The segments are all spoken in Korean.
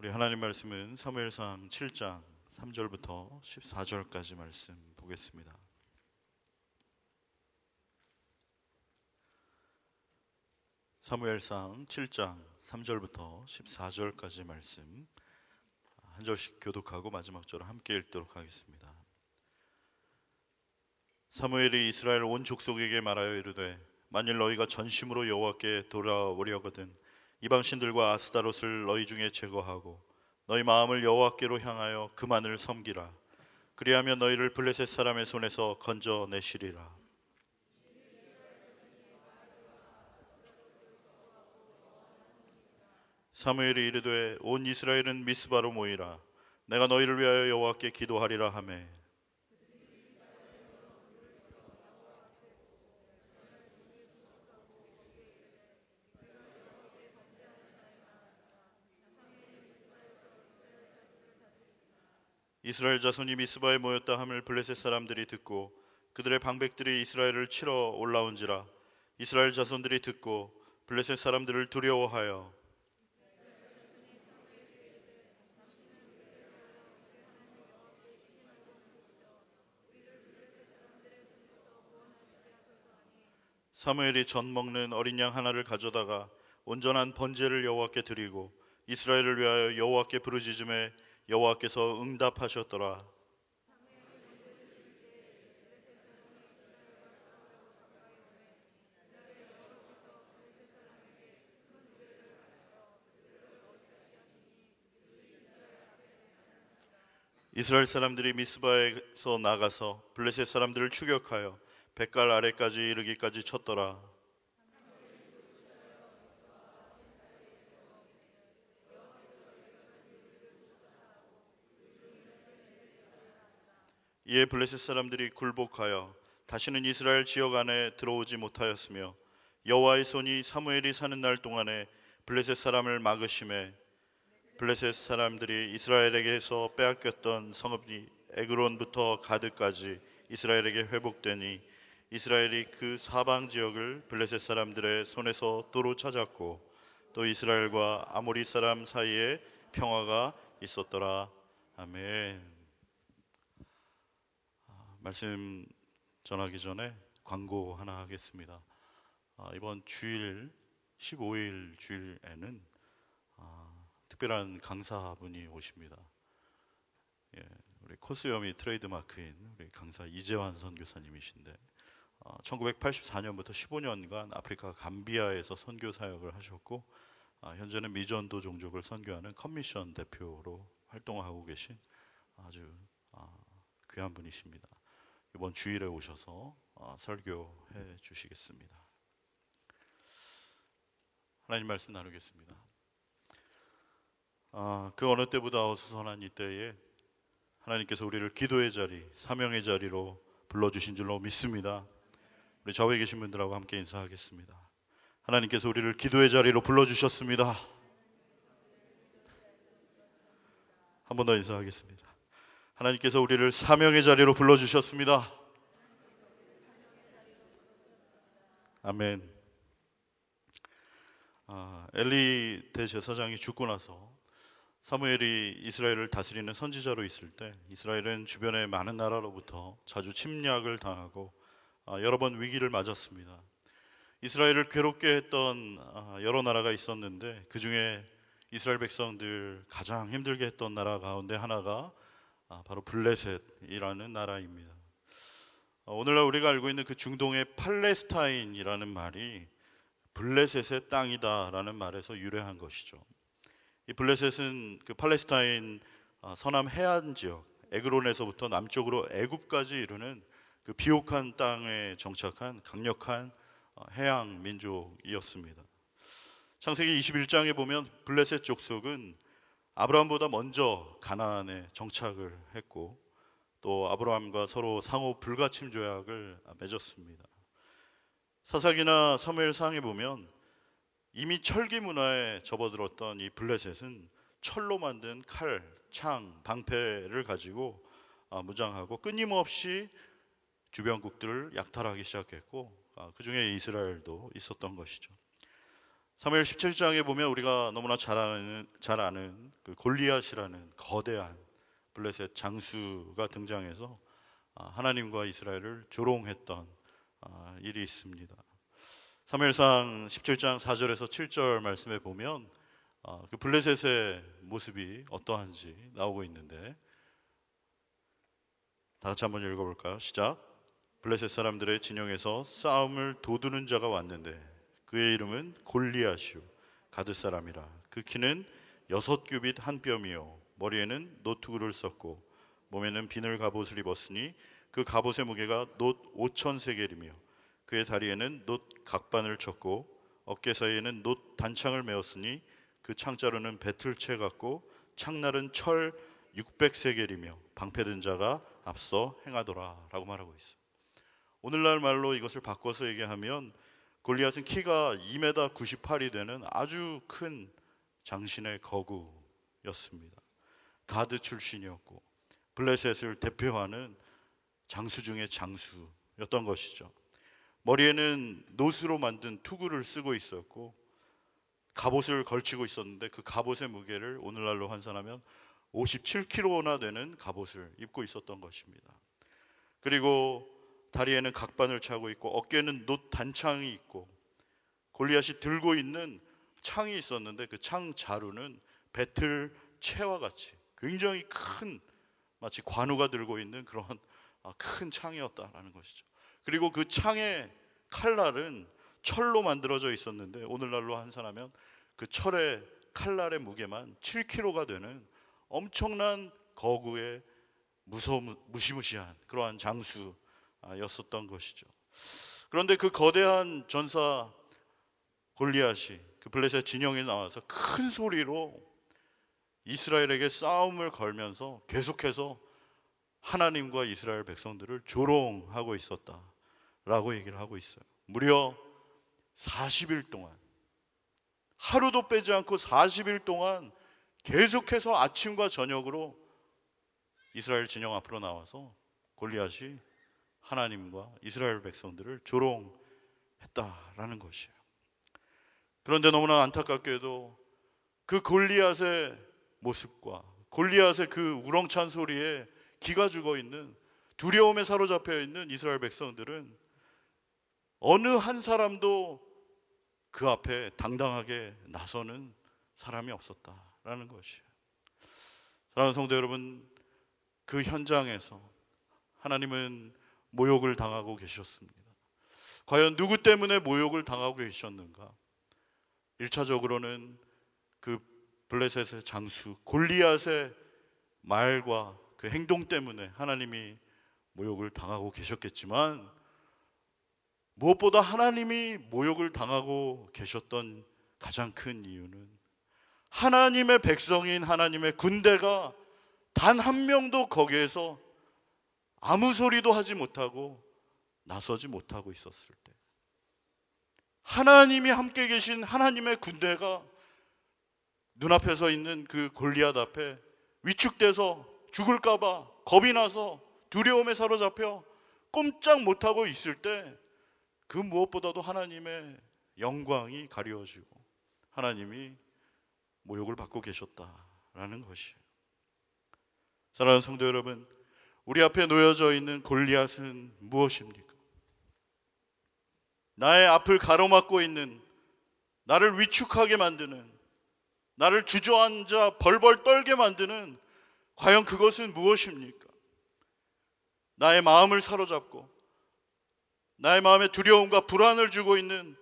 우리 하나님 말씀은 사무엘상 7장 3절부터 14절까지 말씀 보겠습니다. 사무엘상 7장 3절부터 14절까지 말씀 한 절씩 교독하고 마지막 절을 함께 읽도록 하겠습니다. 사무엘이 이스라엘 온 족속에게 말하여 이르되 만일 너희가 전심으로 여호와께 돌아오려거든 이방 신들과 아스타롯을 너희 중에 제거하고 너희 마음을 여호와께로 향하여 그만을 섬기라. 그리하면 너희를 블레셋 사람의 손에서 건져내시리라. 사무엘이 이르되 온 이스라엘은 미스바로 모이라. 내가 너희를 위하여 여호와께 기도하리라 하매 이스라엘 자손이 미스바에 모였다 함을 블레셋 사람들이 듣고 그들의 방백들이 이스라엘을 치러 올라온지라. 이스라엘 자손들이 듣고 블레셋 사람들을 두려워하여 사무엘이 전 먹는 어린 양 하나를 가져다가 온전한 번제를 여호와께 드리고 이스라엘을 위하여 여호와께 부르짖음에 여호와께서 응답하셨더라. 이스라엘 사람들이 미스바에서 나가서 블레셋 사람들을 추격하여 뱃갈 아래까지 이르기까지 쳤더라. 이에 블레셋 사람들이 굴복하여 다시는 이스라엘 지역 안에 들어오지 못하였으며 여호와의 손이 사무엘이 사는 날 동안에 블레셋 사람을 막으심에 블레셋 사람들이 이스라엘에게서 빼앗겼던 성읍이 에그론부터 가드까지 이스라엘에게 회복되니 이스라엘이 그 사방 지역을 블레셋 사람들의 손에서 도로 찾았고 또 이스라엘과 아모리 사람 사이에 평화가 있었더라. 아멘. 말씀 전하기 전에 광고 하나 하겠습니다. 이번 주일 15일 주일에는 특별한 강사분이 오십니다. 우리 코스염이 트레이드마크인 우리 강사 이재환 선교사님이신데 1984년부터 15년간 아프리카 감비아에서 선교 사역을 하셨고 현재는 미전도 종족을 선교하는 커미션 대표로 활동하고 계신 아주 귀한 분이십니다. 이번 주일에 오셔서 설교해 주시겠습니다. 하나님 말씀 나누겠습니다. 그 어느 때보다 어수선한 이때에 하나님께서 우리를 기도의 자리, 사명의 자리로 불러주신 줄로 믿습니다. 우리 좌우에 계신 분들하고 함께 인사하겠습니다. 하나님께서 우리를 기도의 자리로 불러주셨습니다. 한 번 더 인사하겠습니다. 하나님께서 우리를 사명의 자리로 불러주셨습니다. 아멘. 엘리 대제사장이 죽고 나서 사무엘이 이스라엘을 다스리는 선지자로 있을 때 이스라엘은 주변의 많은 나라로부터 자주 침략을 당하고 여러 번 위기를 맞았습니다. 이스라엘을 괴롭게 했던 여러 나라가 있었는데 그 중에 이스라엘 백성들 가장 힘들게 했던 나라 가운데 하나가 바로 블레셋이라는 나라입니다. 오늘날 우리가 알고 있는 그 중동의 팔레스타인이라는 말이 블레셋의 땅이다라는 말에서 유래한 것이죠. 이 블레셋은 그 팔레스타인 서남 해안 지역 에그론에서부터 남쪽으로 애굽까지 이르는 그 비옥한 땅에 정착한 강력한 해양 민족이었습니다. 창세기 21장에 보면 블레셋 족속은 아브라함보다 먼저 가나안에 정착을 했고 또 아브라함과 서로 상호 불가침 조약을 맺었습니다. 사사기나 사무엘상에 보면 이미 철기 문화에 접어들었던 이 블레셋은 철로 만든 칼, 창, 방패를 가지고 무장하고 끊임없이 주변국들을 약탈하기 시작했고 그 중에 이스라엘도 있었던 것이죠. 사무엘 17장에 보면 우리가 너무나 잘 아는 그 골리앗이라는 거대한 블레셋 장수가 등장해서 하나님과 이스라엘을 조롱했던 일이 있습니다. 사무엘상 17장 4절에서 7절 말씀에 보면 그 블레셋의 모습이 어떠한지 나오고 있는데, 다 같이 한번 읽어볼까요? 시작. 블레셋 사람들의 진영에서 싸움을 도두는 자가 왔는데 그의 이름은 골리앗이요 가드 사람이라. 그 키는 6규빗 한 뼘이요 머리에는 노투구를 썼고 몸에는 비늘 갑옷을 입었으니 그 갑옷의 무게가 놋 5,000세겔이며 그의 다리에는 놋 각반을 쳤고 어깨 사이에는 놋 단창을 메었으니 그 창자루는 배틀채 같고 창날은 철 600세겔이며 방패든 자가 앞서 행하더라 라고 말하고 있어요. 오늘날 말로 이것을 바꿔서 얘기하면 골리앗은 키가 2m 98이 되는 아주 큰 장신의 거구였습니다. 가드 출신이었고 블레셋을 대표하는 장수 중의 장수였던 것이죠. 머리에는 놋으로 만든 투구를 쓰고 있었고 갑옷을 걸치고 있었는데 그 갑옷의 무게를 오늘날로 환산하면 57kg나 되는 갑옷을 입고 있었던 것입니다. 그리고 다리에는 각반을 차고 있고 어깨에는 놋 단창이 있고 골리앗이 들고 있는 창이 있었는데 그 창 자루는 배틀 채와 같이 굉장히 큰, 마치 관우가 들고 있는 그런 큰 창이었다라는 것이죠. 그리고 그 창의 칼날은 철로 만들어져 있었는데 오늘날로 환산하면 그 철의 칼날의 무게만 7kg가 되는 엄청난 거구의 무시무시한 그러한 장수였었던 것이죠. 그런데 그 거대한 전사 골리앗이 그 블레셋 진영에 나와서 큰 소리로 이스라엘에게 싸움을 걸면서 계속해서 하나님과 이스라엘 백성들을 조롱하고 있었다라고 얘기를 하고 있어요. 무려 40일 동안, 하루도 빼지 않고 40일 동안 계속해서 아침과 저녁으로 이스라엘 진영 앞으로 나와서 골리앗이 하나님과 이스라엘 백성들을 조롱했다라는 것이에요. 그런데 너무나 안타깝게도 그 골리앗의 모습과 골리앗의 그 우렁찬 소리에 기가 죽어 있는, 두려움에 사로잡혀 있는 이스라엘 백성들은 어느 한 사람도 그 앞에 당당하게 나서는 사람이 없었다라는 것이에요. 사랑하는 성도 여러분, 그 현장에서 하나님은 모욕을 당하고 계셨습니다. 과연 누구 때문에 모욕을 당하고 계셨는가? 1차적으로는 그 블레셋의 장수 골리앗의 말과 그 행동 때문에 하나님이 모욕을 당하고 계셨겠지만, 무엇보다 하나님이 모욕을 당하고 계셨던 가장 큰 이유는 하나님의 백성인 하나님의 군대가 단 한 명도 거기에서 아무 소리도 하지 못하고 나서지 못하고 있었을 때, 하나님이 함께 계신 하나님의 군대가 눈앞에 서 있는 그 골리앗 앞에 위축돼서 죽을까봐 겁이 나서 두려움에 사로잡혀 꼼짝 못하고 있을 때, 그 무엇보다도 하나님의 영광이 가려지고 하나님이 모욕을 받고 계셨다라는 것이에요. 사랑하는 성도 여러분, 우리 앞에 놓여져 있는 골리앗은 무엇입니까? 나의 앞을 가로막고 있는, 나를 위축하게 만드는, 나를 주저앉아 벌벌 떨게 만드는, 과연 그것은 무엇입니까? 나의 마음을 사로잡고 나의 마음에 두려움과 불안을 주고 있는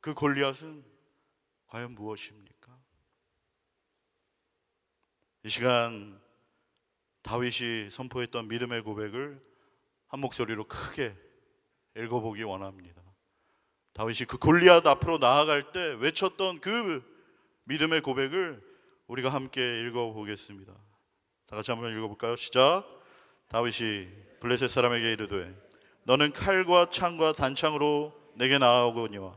그 골리앗은 과연 무엇입니까? 이 시간 다윗이 선포했던 믿음의 고백을 한 목소리로 크게 읽어보기 원합니다. 다윗이 그 골리앗 앞으로 나아갈 때 외쳤던 그 믿음의 고백을 우리가 함께 읽어보겠습니다. 다 같이 한번 읽어볼까요? 시작. 다윗이 블레셋 사람에게 이르되 너는 칼과 창과 단창으로 내게 나아오거니와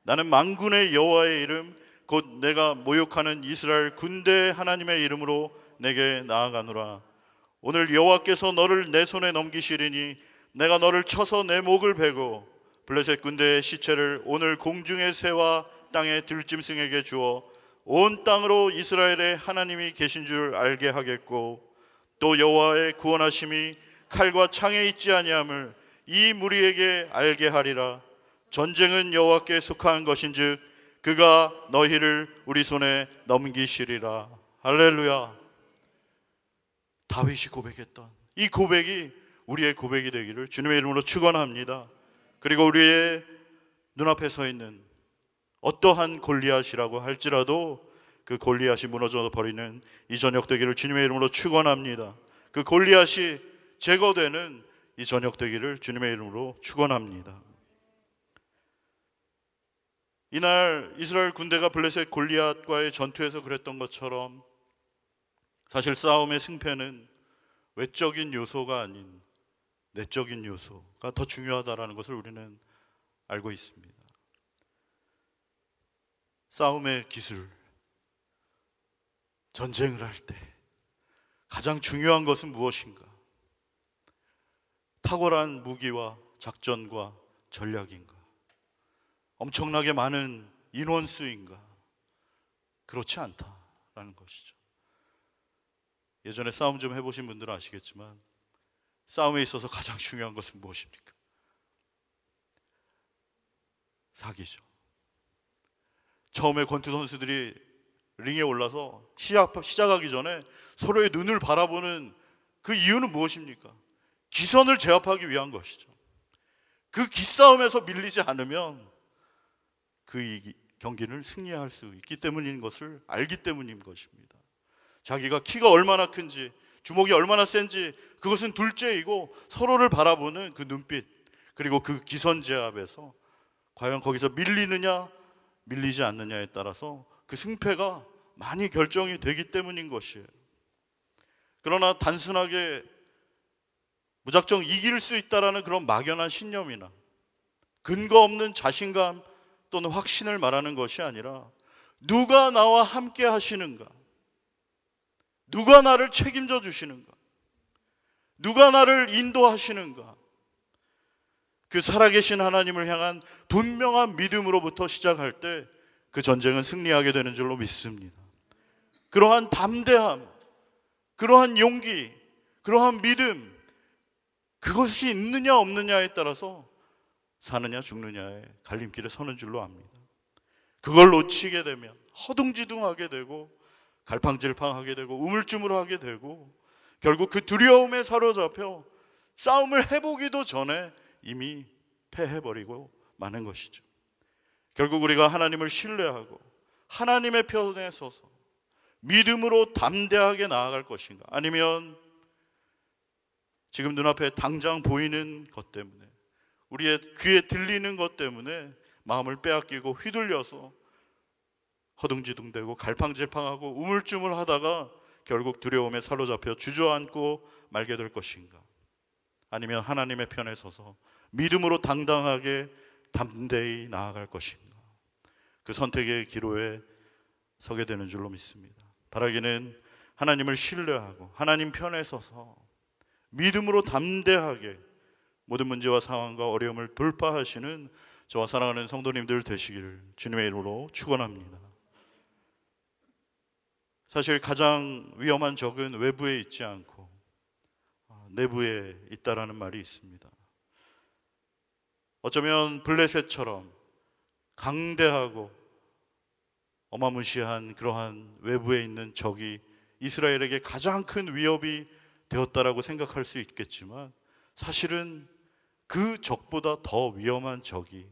나는 만군의 여호와의 이름 곧 내가 모욕하는 이스라엘 군대 하나님의 이름으로 내게 나아가노라. 오늘 여호와께서 너를 내 손에 넘기시리니 내가 너를 쳐서 내 목을 베고 블레셋 군대의 시체를 오늘 공중의 새와 땅의 들짐승에게 주어 온 땅으로 이스라엘의 하나님이 계신 줄 알게 하겠고, 또 여호와의 구원하심이 칼과 창에 있지 아니함을 이 무리에게 알게 하리라. 전쟁은 여호와께 속한 것인즉 그가 너희를 우리 손에 넘기시리라. 할렐루야. 다윗이 고백했던 이 고백이 우리의 고백이 되기를 주님의 이름으로 축원합니다. 그리고 우리의 눈앞에 서 있는 어떠한 골리앗이라고 할지라도 그 골리앗이 무너져 버리는 이 저녁 되기를 주님의 이름으로 축원합니다. 그 골리앗이 제거되는 이 저녁 되기를 주님의 이름으로 축원합니다. 이날 이스라엘 군대가 블레셋 골리앗과의 전투에서 그랬던 것처럼 사실 싸움의 승패는 외적인 요소가 아닌 내적인 요소가 더 중요하다는 것을 우리는 알고 있습니다. 싸움의 기술, 전쟁을 할 때 가장 중요한 것은 무엇인가? 탁월한 무기와 작전과 전략인가? 엄청나게 많은 인원수인가? 그렇지 않다라는 것이죠. 예전에 싸움 좀 해보신 분들은 아시겠지만 싸움에 있어서 가장 중요한 것은 무엇입니까? 사기죠. 처음에 권투 선수들이 링에 올라서 시작하기 전에 서로의 눈을 바라보는 그 이유는 무엇입니까? 기선을 제압하기 위한 것이죠. 그 기싸움에서 밀리지 않으면 그 경기를 승리할 수 있기 때문인 것을 알기 때문인 것입니다. 자기가 키가 얼마나 큰지, 주먹이 얼마나 센지 그것은 둘째이고 서로를 바라보는 그 눈빛, 그리고 그 기선 제압에서 과연 거기서 밀리느냐 밀리지 않느냐에 따라서 그 승패가 많이 결정이 되기 때문인 것이에요. 그러나 단순하게 무작정 이길 수 있다라는 그런 막연한 신념이나 근거 없는 자신감 또는 확신을 말하는 것이 아니라 누가 나와 함께 하시는가, 누가 나를 책임져 주시는가, 누가 나를 인도하시는가, 그 살아계신 하나님을 향한 분명한 믿음으로부터 시작할 때 그 전쟁은 승리하게 되는 줄로 믿습니다. 그러한 담대함, 그러한 용기, 그러한 믿음, 그것이 있느냐 없느냐에 따라서 사느냐 죽느냐의 갈림길에 서는 줄로 압니다. 그걸 놓치게 되면 허둥지둥하게 되고 갈팡질팡하게 되고 우물쭈물하게 되고 결국 그 두려움에 사로잡혀 싸움을 해보기도 전에 이미 패해버리고 마는 것이죠. 결국 우리가 하나님을 신뢰하고 하나님의 편에 서서 믿음으로 담대하게 나아갈 것인가, 아니면 지금 눈앞에 당장 보이는 것 때문에, 우리의 귀에 들리는 것 때문에 마음을 빼앗기고 휘둘려서 허둥지둥대고 갈팡질팡하고 우물쭈물하다가 결국 두려움에 사로잡혀 주저앉고 말게 될 것인가, 아니면 하나님의 편에 서서 믿음으로 당당하게 담대히 나아갈 것인가, 그 선택의 기로에 서게 되는 줄로 믿습니다. 바라기는 하나님을 신뢰하고 하나님 편에 서서 믿음으로 담대하게 모든 문제와 상황과 어려움을 돌파하시는 저와 사랑하는 성도님들 되시기를 주님의 이름으로 축원합니다. 사실 가장 위험한 적은 외부에 있지 않고 내부에 있다라는 말이 있습니다. 어쩌면 블레셋처럼 강대하고 어마무시한 그러한 외부에 있는 적이 이스라엘에게 가장 큰 위협이 되었다라고 생각할 수 있겠지만, 사실은 그 적보다 더 위험한 적이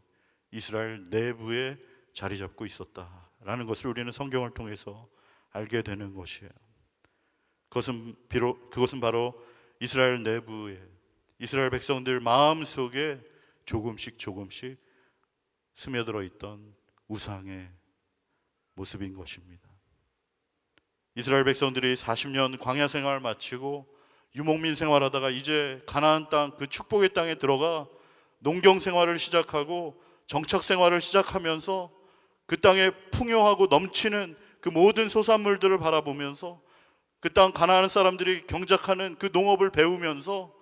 이스라엘 내부에 자리 잡고 있었다라는 것을 우리는 성경을 통해서 알게 되는 것이에요. 그것은 바로 이스라엘 내부에, 이스라엘 백성들 마음속에 조금씩 스며들어 있던 우상의 모습인 것입니다. 이스라엘 백성들이 40년 광야 생활을 마치고 유목민 생활하다가 이제 가나안 땅, 그 축복의 땅에 들어가 농경 생활을 시작하고 정착 생활을 시작하면서 그 땅에 풍요하고 넘치는 그 모든 소산물들을 바라보면서 그 땅 가나안 사람들이 경작하는 그 농업을 배우면서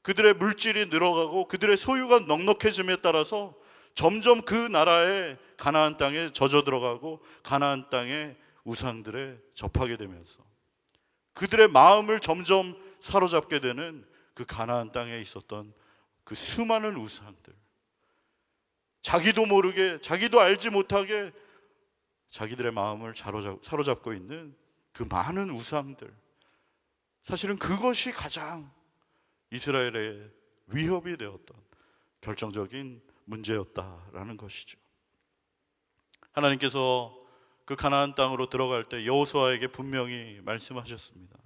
그들의 물질이 늘어가고 그들의 소유가 넉넉해짐에 따라서 점점 그 나라의 가나안 땅에 젖어 들어가고 가나안 땅의 우상들에 접하게 되면서 그들의 마음을 점점 사로잡게 되는 그 가나안 땅에 있었던 그 수많은 우상들, 자기도 모르게, 자기도 알지 못하게 자기들의 마음을 사로잡고 있는 그 많은 우상들, 사실은 그것이 가장 이스라엘의 위협이 되었던 결정적인 문제였다라는 것이죠. 하나님께서 그 가나안 땅으로 들어갈 때 여호수아에게 분명히 말씀하셨습니다.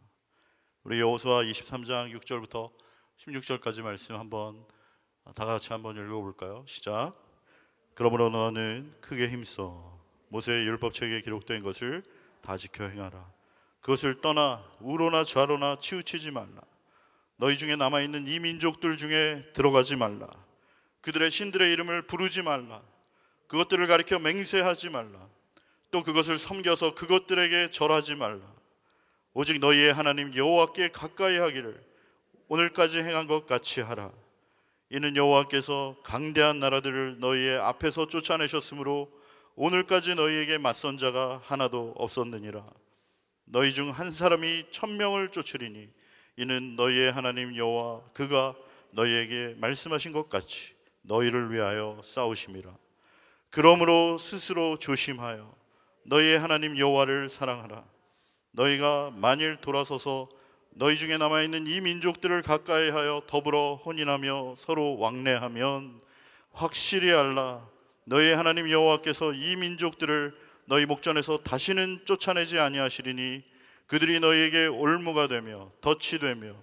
우리 여호수아 23장 6절부터 16절까지 말씀 한번 다 같이 한번 읽어볼까요? 시작. 그러므로 너는 크게 힘써 모세의 율법책에 기록된 것을 다 지켜 행하라. 그것을 떠나 우로나 좌로나 치우치지 말라. 너희 중에 남아있는 이 민족들 중에 들어가지 말라. 그들의 신들의 이름을 부르지 말라. 그것들을 가리켜 맹세하지 말라. 또 그것을 섬겨서 그것들에게 절하지 말라. 오직 너희의 하나님 여호와께 가까이 하기를 오늘까지 행한 것 같이 하라. 이는 여호와께서 강대한 나라들을 너희의 앞에서 쫓아내셨으므로 오늘까지 너희에게 맞선 자가 하나도 없었느니라. 너희 중 한 사람이 1000명을 쫓으리니 이는 너희의 하나님 여호와 그가 너희에게 말씀하신 것 같이 너희를 위하여 싸우심이라. 그러므로 스스로 조심하여 너희의 하나님 여호와를 사랑하라. 너희가 만일 돌아서서 너희 중에 남아있는 이 민족들을 가까이 하여 더불어 혼인하며 서로 왕래하면 확실히 알라. 너희의 하나님 여호와께서 이 민족들을 너희 목전에서 다시는 쫓아내지 아니하시리니 그들이 너희에게 올무가 되며 덫이 되며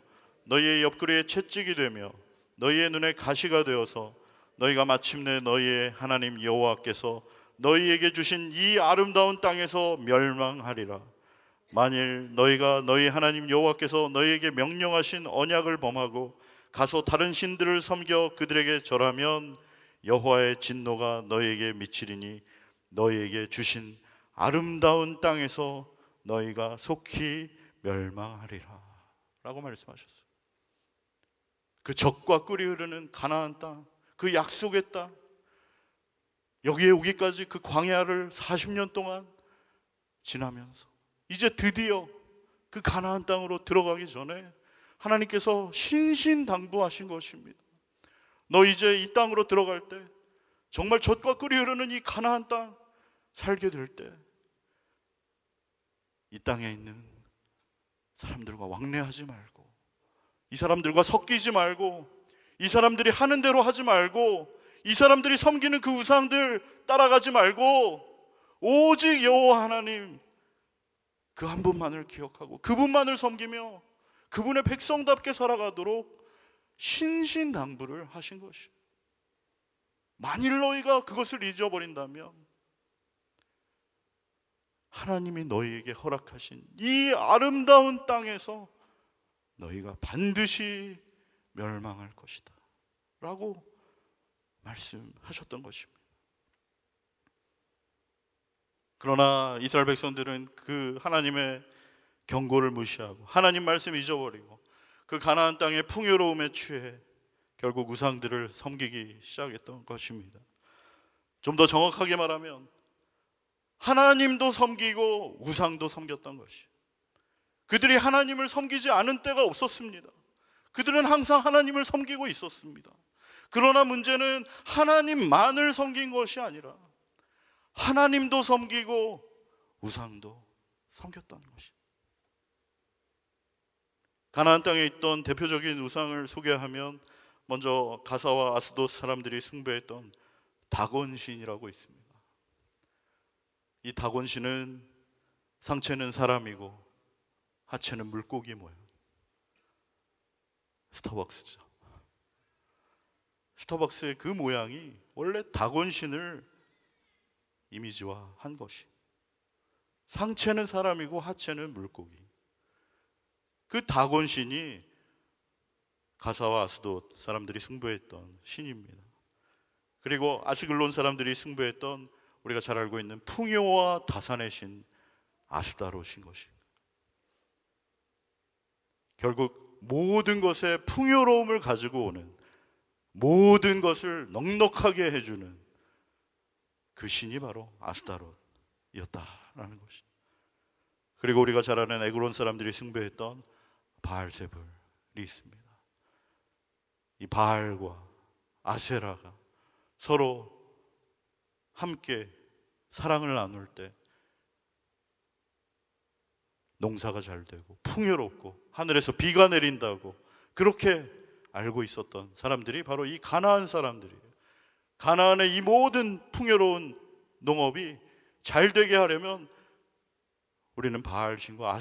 너희의 옆구리에 채찍이 되며 너희의 눈에 가시가 되어서 너희가 마침내 너희의 하나님 여호와께서 너희에게 주신 이 아름다운 땅에서 멸망하리라. 만일 너희가 너희 하나님 여호와께서 너희에게 명령하신 언약을 범하고 가서 다른 신들을 섬겨 그들에게 절하면 여호와의 진노가 너희에게 미치리니 너희에게 주신 아름다운 땅에서 너희가 속히 멸망하리라 라고 말씀하셨어요. 그 젖과 꿀이 흐르는 가나안 땅, 그 약속의 땅, 여기에 오기까지 그 광야를 40년 동안 지나면서 이제 드디어 그 가나안 땅으로 들어가기 전에 하나님께서 신신당부하신 것입니다. 너 이제 이 땅으로 들어갈 때 정말 젖과 꿀이 흐르는 이 가나안 땅 살게 될 때 이 땅에 있는 사람들과 왕래하지 말고 이 사람들과 섞이지 말고 이 사람들이 하는 대로 하지 말고 이 사람들이 섬기는 그 우상들 따라가지 말고 오직 여호와 하나님 그 한 분만을 기억하고 그분만을 섬기며 그분의 백성답게 살아가도록 신신당부를 하신 것이에요. 만일 너희가 그것을 잊어버린다면 하나님이 너희에게 허락하신 이 아름다운 땅에서 너희가 반드시 멸망할 것이다 라고 말씀하셨던 것입니다. 그러나 이스라엘 백성들은 그 하나님의 경고를 무시하고 하나님 말씀 잊어버리고 그 가나안 땅의 풍요로움에 취해 결국 우상들을 섬기기 시작했던 것입니다. 좀 더 정확하게 말하면 하나님도 섬기고 우상도 섬겼던 것이. 그들이 하나님을 섬기지 않은 때가 없었습니다. 그들은 항상 하나님을 섬기고 있었습니다. 그러나 문제는 하나님만을 섬긴 것이 아니라 하나님도 섬기고 우상도 섬겼다는 것이. 가나안 땅에 있던 대표적인 우상을 소개하면 먼저 가사와 아스돗 사람들이 숭배했던 다곤 신이라고 있습니다. 이 다곤 신은 상체는 사람이고 하체는 물고기 모양. 스타벅스죠. 스타벅스의 그 모양이 원래 다곤 신을 이미지화한 것이. 상체는 사람이고 하체는 물고기. 그 다곤 신이 가사와 아스돗 사람들이 숭배했던 신입니다. 그리고 아스글론 사람들이 숭배했던 우리가 잘 알고 있는 풍요와 다산의 신 아스타롯인 것입니다. 결국 모든 것에 풍요로움을 가지고 오는, 모든 것을 넉넉하게 해주는 그 신이 바로 아스타롯이었다라는 것이. 그리고 우리가 잘 아는 에그론 사람들이 숭배했던 바알세불이 있습니다. 이 바알과 아세라가 서로 함께 사랑을 나눌 때 농사가 잘 되고 풍요롭고 하늘에서 비가 내린다고 그렇게 알고 있었던 사람들이 바로 이 가나안 사람들이에요. 가나안의 이 모든 풍요로운 농업이 잘 되게 하려면 우리는 바알 신과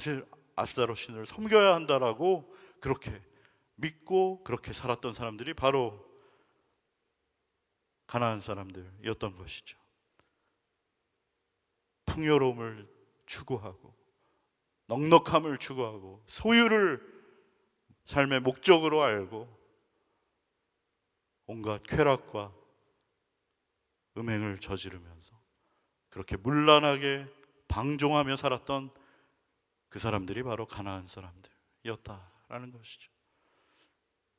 아스타롯 신을 섬겨야 한다라고 그렇게 믿고 그렇게 살았던 사람들이 바로 가나안 사람들이었던 것이죠. 풍요로움을 추구하고 넉넉함을 추구하고 소유를 삶의 목적으로 알고 온갖 쾌락과 음행을 저지르면서 그렇게 문란하게 방종하며 살았던 그 사람들이 바로 가나안 사람들이었다라는 것이죠.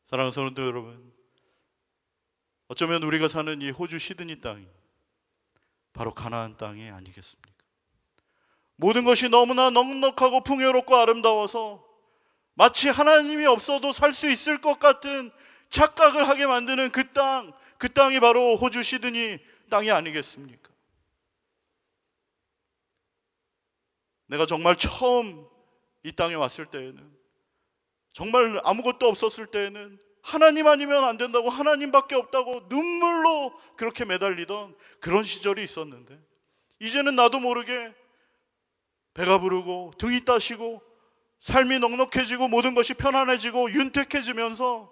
사랑하는 성도 여러분, 어쩌면 우리가 사는 이 호주 시드니 땅이 바로 가나안 땅이 아니겠습니까? 모든 것이 너무나 넉넉하고 풍요롭고 아름다워서 마치 하나님이 없어도 살 수 있을 것 같은 착각을 하게 만드는 그 땅이 바로 호주 시드니 땅이 아니겠습니까? 내가 정말 처음 이 땅에 왔을 때에는, 정말 아무것도 없었을 때에는 하나님 아니면 안 된다고, 하나님밖에 없다고 눈물로 그렇게 매달리던 그런 시절이 있었는데, 이제는 나도 모르게 배가 부르고 등이 따시고 삶이 넉넉해지고 모든 것이 편안해지고 윤택해지면서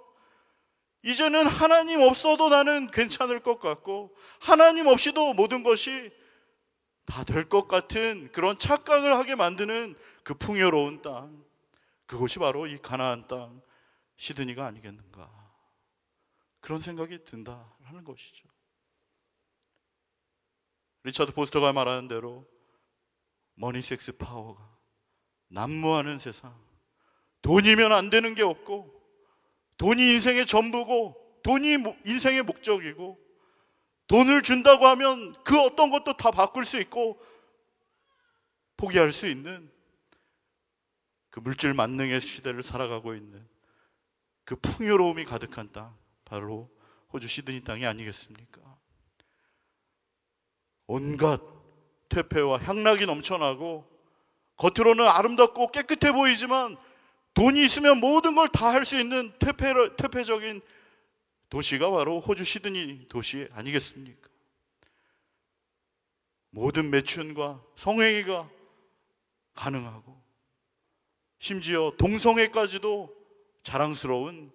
이제는 하나님 없어도 나는 괜찮을 것 같고 하나님 없이도 모든 것이 다 될 것 같은 그런 착각을 하게 만드는 그 풍요로운 땅, 그것이 바로 이 가나안 땅 시드니가 아니겠는가, 그런 생각이 든다라는 것이죠. 리차드 포스터가 말하는 대로 머니, 섹스, 파워가 난무하는 세상, 돈이면 안 되는 게 없고 돈이 인생의 전부고 돈이 인생의 목적이고 돈을 준다고 하면 그 어떤 것도 다 바꿀 수 있고 포기할 수 있는 그 물질 만능의 시대를 살아가고 있는 그 풍요로움이 가득한 땅, 바로 호주 시드니 땅이 아니겠습니까? 온갖 퇴폐와 향락이 넘쳐나고 겉으로는 아름답고 깨끗해 보이지만 돈이 있으면 모든 걸 다 할 수 있는 퇴폐적인 도시가 바로 호주 시드니 도시 아니겠습니까? 모든 매춘과 성행위가 가능하고 심지어 동성애까지도 자랑스러운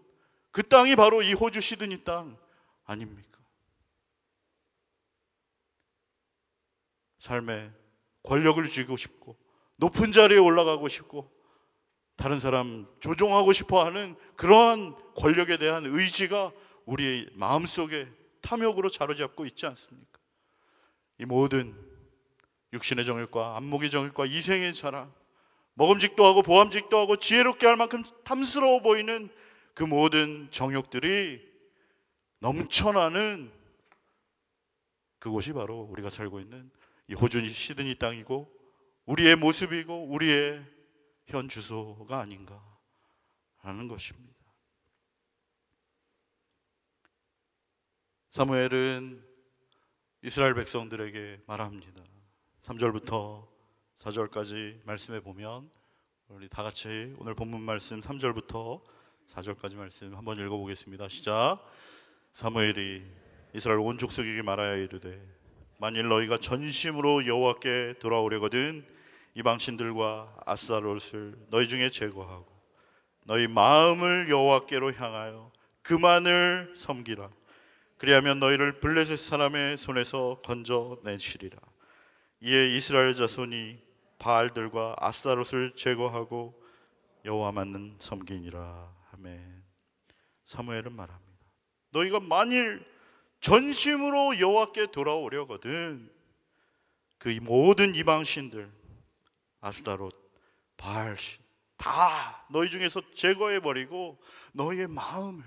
그 땅이 바로 이 호주 시드니 땅 아닙니까? 삶에 권력을 쥐고 싶고 높은 자리에 올라가고 싶고 다른 사람 조종하고 싶어 하는 그러한 권력에 대한 의지가 우리의 마음속에 탐욕으로 자로잡고 있지 않습니까? 이 모든 육신의 정욕과 안목의 정욕과 이생의 자랑, 먹음직도 하고 보암직도 하고 지혜롭게 할 만큼 탐스러워 보이는 그 모든 정욕들이 넘쳐나는 그곳이 바로 우리가 살고 있는 이 호주 시드니 땅이고 우리의 모습이고 우리의 현 주소가 아닌가 하는 것입니다. 사무엘은 이스라엘 백성들에게 말합니다. 3절부터 4절까지 말씀해 보면 우리 다 같이 오늘 본문 말씀 3절부터 4절까지 말씀 한번 읽어보겠습니다. 시작. 사무엘이 이스라엘 온 족속에게 말하여 이르되 만일 너희가 전심으로 여호와께 돌아오려거든 이방 신들과 아스타롯을 너희 중에 제거하고 너희 마음을 여호와께로 향하여 그만을 섬기라. 그리하면 너희를 블레셋 사람의 손에서 건져내시리라. 이에 이스라엘 자손이 바알들과 아스타롯을 제거하고 여호와만은 섬기니라. 아멘. 사무엘은 말합니다. 너희가 만일 전심으로 여호와께 돌아오려거든 그 모든 이방 신들, 아스타롯, 바알신 다 너희 중에서 제거해버리고 너희의 마음을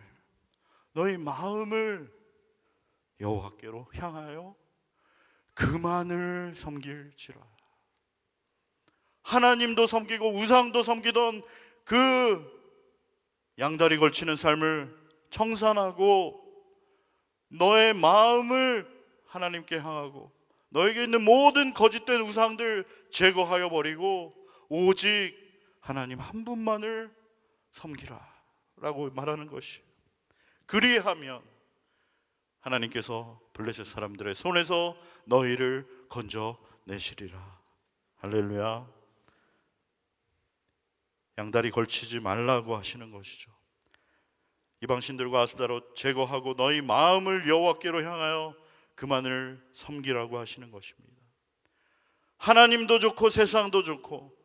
여호와께로 향하여 그만을 섬길지라. 하나님도 섬기고 우상도 섬기던 그 양다리 걸치는 삶을 청산하고 너의 마음을 하나님께 향하고 너에게 있는 모든 거짓된 우상들 제거하여 버리고 오직 하나님 한 분만을 섬기라 라고 말하는 것이, 그리하면 하나님께서 블레셋 사람들의 손에서 너희를 건져내시리라. 할렐루야. 양다리 걸치지 말라고 하시는 것이죠. 이방신들과 아스타롯 제거하고 너희 마음을 여호와께로 향하여 그만을 섬기라고 하시는 것입니다. 하나님도 좋고 세상도 좋고,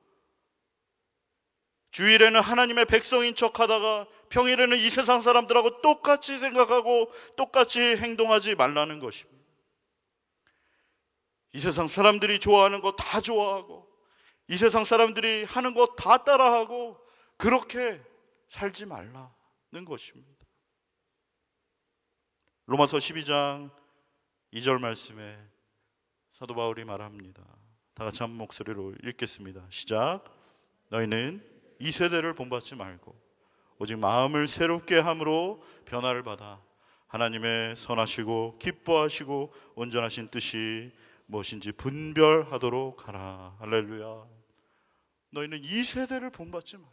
주일에는 하나님의 백성인 척하다가 평일에는 이 세상 사람들하고 똑같이 생각하고 똑같이 행동하지 말라는 것입니다. 이 세상 사람들이 좋아하는 거 다 좋아하고 이 세상 사람들이 하는 거 다 따라하고 그렇게 살지 말라는 것입니다. 로마서 12장 2절 말씀에 사도 바울이 말합니다. 다 같이 한 목소리로 읽겠습니다. 시작. 너희는 이 세대를 본받지 말고 오직 마음을 새롭게 함으로 변화를 받아 하나님의 선하시고 기뻐하시고 온전하신 뜻이 무엇인지 분별하도록 하라. 할렐루야. 너희는 이 세대를 본받지 마라.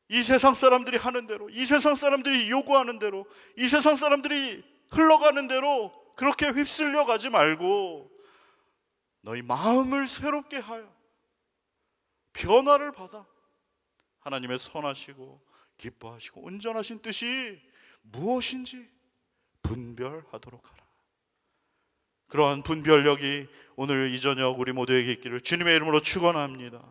이 세상 사람들이 하는 대로, 이 세상 사람들이 요구하는 대로, 이 세상 사람들이 흘러가는 대로 그렇게 휩쓸려 가지 말고 너희 마음을 새롭게 하여 변화를 받아 하나님의 선하시고 기뻐하시고 온전하신 뜻이 무엇인지 분별하도록 하라. 그러한 분별력이 오늘 이 저녁 우리 모두에게 있기를 주님의 이름으로 축원합니다.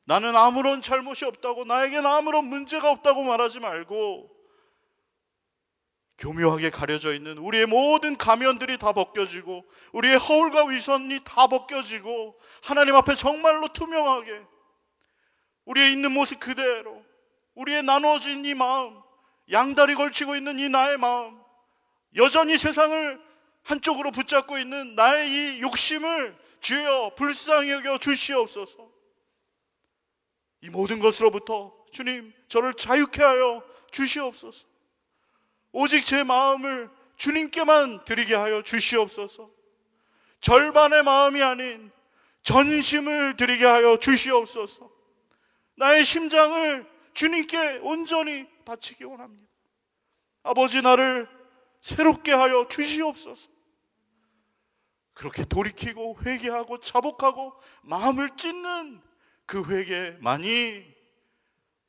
나는 아무런 잘못이 없다고, 나에겐 아무런 문제가 없다고 말하지 말고 교묘하게 가려져 있는 우리의 모든 가면들이 다 벗겨지고 우리의 허울과 위선이 다 벗겨지고 하나님 앞에 정말로 투명하게 우리의 있는 모습 그대로, 우리의 나누어진 이 마음, 양다리 걸치고 있는 이 나의 마음, 여전히 세상을 한쪽으로 붙잡고 있는 나의 이 욕심을 주여 불쌍히 여겨 주시옵소서. 이 모든 것으로부터 주님 저를 자유케 하여 주시옵소서. 오직 제 마음을 주님께만 드리게 하여 주시옵소서. 절반의 마음이 아닌 전심을 드리게 하여 주시옵소서. 나의 심장을 주님께 온전히 바치기 원합니다. 아버지, 나를 새롭게 하여 주시옵소서. 그렇게 돌이키고 회개하고 자복하고 마음을 찢는 그 회개만이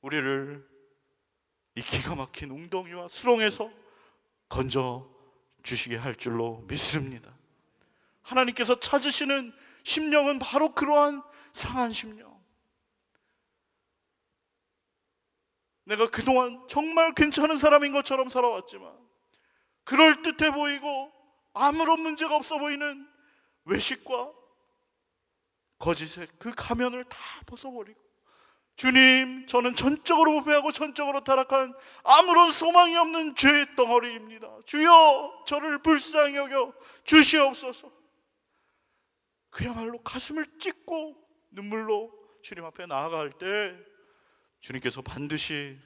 우리를 이 기가 막힌 웅덩이와 수렁에서 건져 주시게 할 줄로 믿습니다. 하나님께서 찾으시는 심령은 바로 그러한 상한 심령. 내가 그동안 정말 괜찮은 사람인 것처럼 살아왔지만 그럴듯해 보이고 아무런 문제가 없어 보이는 외식과 거짓의 그 가면을 다 벗어버리고, 주님, 저는 전적으로 부패하고 전적으로 타락한 아무런 소망이 없는 죄의 덩어리입니다. 주여 저를 불쌍히 여겨 주시옵소서. 그야말로 가슴을 찢고 눈물로 주님 앞에 나아갈 때 주님께서 반드시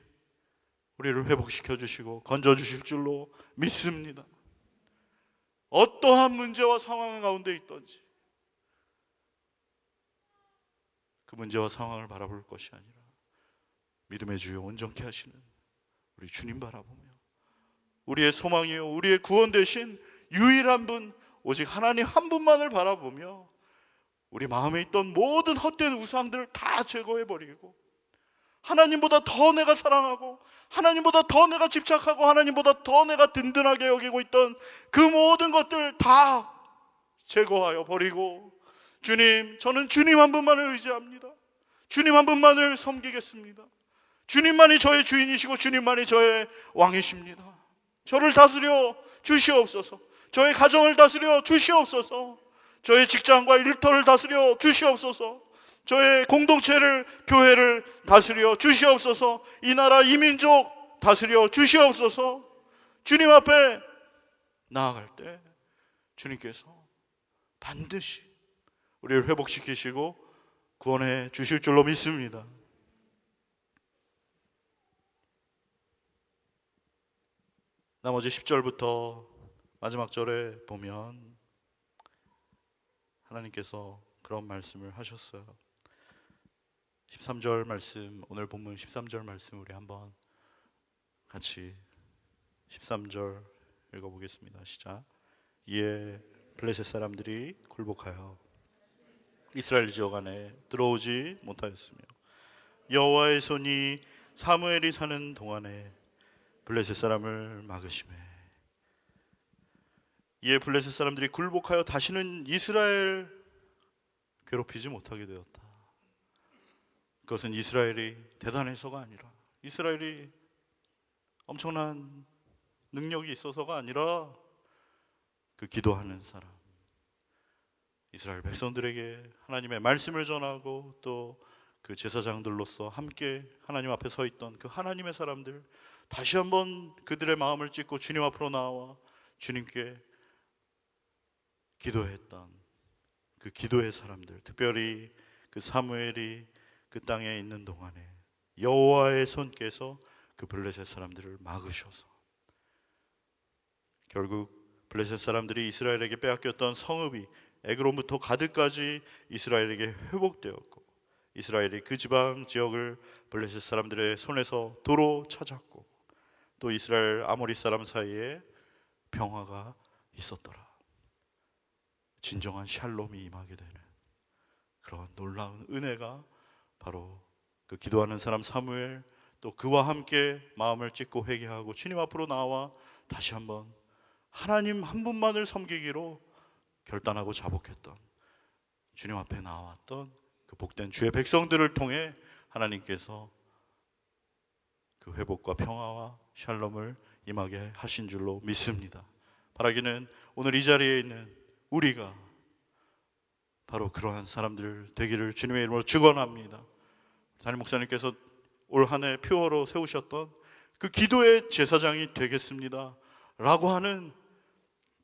우리를 회복시켜 주시고 건져 주실 줄로 믿습니다. 어떠한 문제와 상황 가운데 있든지 그 문제와 상황을 바라볼 것이 아니라 믿음의 주여 온전케 하시는 우리 주님 바라보며 우리의 소망이요 우리의 구원 되신 유일한 분 오직 하나님 한 분만을 바라보며 우리 마음에 있던 모든 헛된 우상들을 다 제거해버리고 하나님보다 더 내가 사랑하고 하나님보다 더 내가 집착하고 하나님보다 더 내가 든든하게 여기고 있던 그 모든 것들 다 제거하여 버리고, 주님, 저는 주님 한 분만을 의지합니다. 주님 한 분만을 섬기겠습니다. 주님만이 저의 주인이시고 주님만이 저의 왕이십니다. 저를 다스려 주시옵소서. 저의 가정을 다스려 주시옵소서. 저의 직장과 일터를 다스려 주시옵소서. 저의 공동체를, 교회를 다스려 주시옵소서. 이 나라, 이 민족 다스려 주시옵소서. 주님 앞에 나아갈 때 주님께서 반드시 우리를 회복시키시고 구원해 주실 줄로 믿습니다. 나머지 10절부터 마지막 절에 보면 하나님께서 그런 말씀을 하셨어요. 13절 말씀, 오늘 본문 13절 말씀 우리 한번 같이 13절 읽어보겠습니다. 시작. 이에 블레셋 사람들이 굴복하여 이스라엘 지역 안에 들어오지 못하였으며 여호와의 손이 사무엘이 사는 동안에 블레셋 사람을 막으시매 이에 블레셋 사람들이 굴복하여 다시는 이스라엘 괴롭히지 못하게 되었다. 그것은 이스라엘이 대단해서가 아니라 이스라엘이 엄청난 능력이 있어서가 아니라 그 기도하는 사람, 이스라엘 백성들에게 하나님의 말씀을 전하고 또 그 제사장들로서 함께 하나님 앞에 서 있던 그 하나님의 사람들, 다시 한번 그들의 마음을 찢고 주님 앞으로 나와 주님께 기도했던 그 기도의 사람들, 특별히 그 사무엘이 그 땅에 있는 동안에 여호와의 손께서 그 블레셋 사람들을 막으셔서 결국 블레셋 사람들이 이스라엘에게 빼앗겼던 성읍이 에그론부터 가드까지 이스라엘에게 회복되었고 이스라엘이 그 지방 지역을 블레셋 사람들의 손에서 도로 찾았고 또 이스라엘 아모리 사람 사이에 평화가 있었더라. 진정한 샬롬이 임하게 되는 그런 놀라운 은혜가 바로 그 기도하는 사람 사무엘, 또 그와 함께 마음을 찢고 회개하고 주님 앞으로 나와 다시 한번 하나님 한 분만을 섬기기로 결단하고 자복했던, 주님 앞에 나왔던 그 복된 주의 백성들을 통해 하나님께서 그 회복과 평화와 샬롬을 임하게 하신 줄로 믿습니다. 바라기는 오늘 이 자리에 있는 우리가 바로 그러한 사람들 되기를 주님의 이름으로 축원합니다. 담임 목사님께서 올 한 해 표어로 세우셨던 그 기도의 제사장이 되겠습니다 라고 하는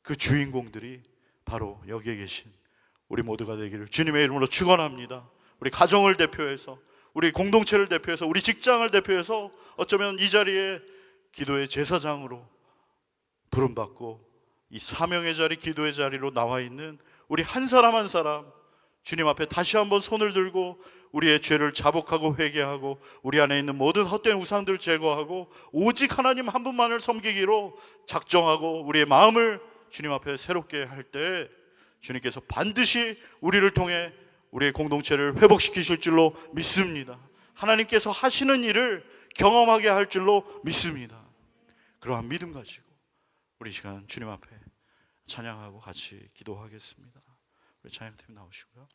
그 주인공들이 바로 여기에 계신 우리 모두가 되기를 주님의 이름으로 축원합니다. 우리 가정을 대표해서, 우리 공동체를 대표해서, 우리 직장을 대표해서 어쩌면 이 자리에 기도의 제사장으로 부름받고 이 사명의 자리, 기도의 자리로 나와 있는 우리 한 사람 한 사람 주님 앞에 다시 한번 손을 들고 우리의 죄를 자복하고 회개하고 우리 안에 있는 모든 헛된 우상들을 제거하고 오직 하나님 한 분만을 섬기기로 작정하고 우리의 마음을 주님 앞에 새롭게 할 때 주님께서 반드시 우리를 통해 우리의 공동체를 회복시키실 줄로 믿습니다. 하나님께서 하시는 일을 경험하게 할 줄로 믿습니다. 그러한 믿음 가지고 우리 시간 주님 앞에 찬양하고 같이 기도하겠습니다. 우리 찬양팀 나오시고요.